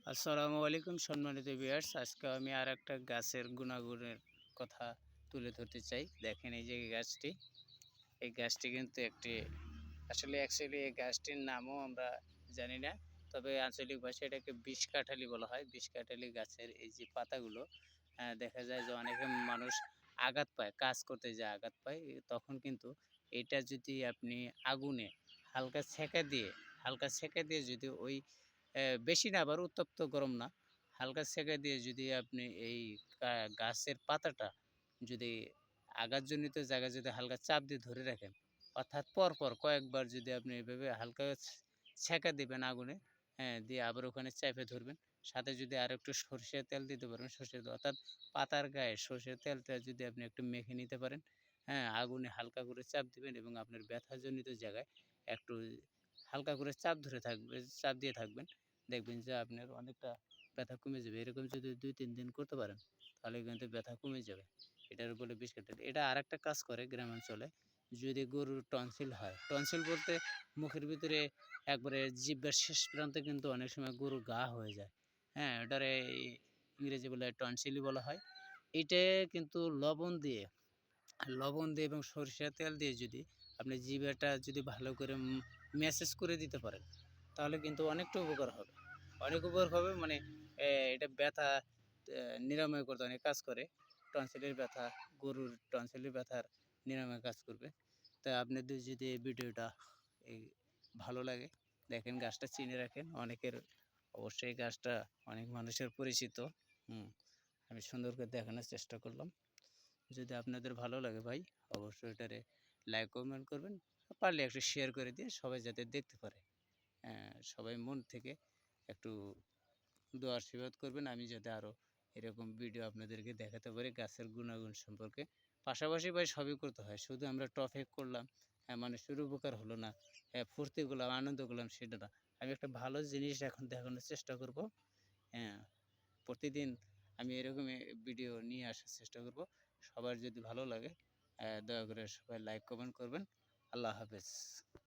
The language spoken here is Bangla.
আসসালামু আলাইকুম সম্মানিত ভিউয়ার্স। আজকে আমি আরেকটা গাছের গুণাগুণের কথা তুলে ধরতে চাই। দেখেন এই যে গাছটি, এই গাছটি কিন্তু অ্যাকচুয়ালি এই গাছটির নামও আমরা জানি না। তবে আঞ্চলিক ভাষায় এটাকে বিষকাঁঠালি বলা হয়। বিষকাঁঠালি গাছের এই যে পাতাগুলো দেখা যায় যে অনেকে মানুষ আঘাত পায়, কাজ করতে যেয়ে আঘাত পায়। তখন কিন্তু এটা যদি আপনি আগুনে হালকা সেঁকে দিয়ে যদি ওই বেশি না আবার উত্তপ্ত গরম না, হালকা সেঁকে দিয়ে যদি আপনি এই গাছের পাতাটা যদি আঘাতজনিত জায়গায় যদি হালকা চাপ দিয়ে ধরে রাখেন, অর্থাৎ পরপর কয়েকবার যদি আপনি এভাবে হালকা ছ্যাঁকা দিবেন আগুনে, হ্যাঁ, দিয়ে আবার ওখানে চেপে ধরবেন। সাথে যদি আরেকটু সরষের তেল দিতে পারবেন, সরষের তেল অর্থাৎ পাতার গায়ে সরষের তেলটা যদি আপনি একটু মেখে নিতে পারেন, হ্যাঁ, আগুনে হালকা করে চাপ দিবেন এবং আপনার ব্যথাজনিত জায়গায় একটু হালকা করে চাপ দিয়ে থাকবেন। দেখবেন যে আপনার অনেকটা ব্যথা কমে যাবে। এরকম যদি ২-৩ দিন করতে পারেন, তাহলে কিন্তু ব্যথা কমে যাবে। এটার বলে বিষকাঁঠালি। এটা আরেকটা কাজ করে গ্রামাঞ্চলে, যদি গরুর টনসিল হয়, টনসিল বলতে মুখের ভিতরে একবারে জিহ্বার শেষ প্রান্তে কিন্তু অনেক সময় গরুর ঘা হয়ে যায়। হ্যাঁ? ওটারে ইংরেজি বলে টনসিলই বলা হয়। এইটা কিন্তু লবণ দিয়ে এবং সরিষার তেল দিয়ে যদি আপনি জিহ্বাটা যদি ভালো করে ম্যাসাজ করে দিতে পারেন, তাহলে কিন্তু অনেকটা উপকার হবে। অনেক উপকার হবে মানে এটা ব্যথা নিরাময় করতে অনেক কাজ করে। টনসিলের ব্যথা, গরুর টনসিলের ব্যথার নিরাময়ে কাজ করবে। তাই আপনাদের যদি এই ভিডিওটা এই ভালো লাগে, দেখেন গাছটা চিনে রাখেন। অবশ্যই গাছটা অনেক মানুষের পরিচিত। হুম, আমি সুন্দর করে দেখানোর চেষ্টা করলাম। যদি আপনাদের ভালো লাগে ভাই, অবশ্যই এটারে লাইক, কমেন্ট করবেন। পারলে একটু শেয়ার করে দিয়ে সবাই যাতে দেখতে পারে। সবাই মন থেকে একটু দোয়া আশীর্বাদ করবেন, আমি যাতে আরও এরকম ভিডিও আপনাদেরকে দেখাতে পারি গাছের গুণাগুণ সম্পর্কে। পাশাপাশি ভাই সবই করতে হয়। শুধু আমরা টপিক করলাম, মানুষের উপকার হলো না, ফুর্তি করলাম, আনন্দ করলাম সেটা না। আমি একটা ভালো জিনিস এখন দেখানোর চেষ্টা করব। হ্যাঁ, প্রতিদিন আমি এরকমই ভিডিও নিয়ে আসার চেষ্টা করব। সবার যদি ভালো লাগে, দয়া করে সবাই লাইক, কমেন্ট করবেন। আল্লাহ হাফেজ।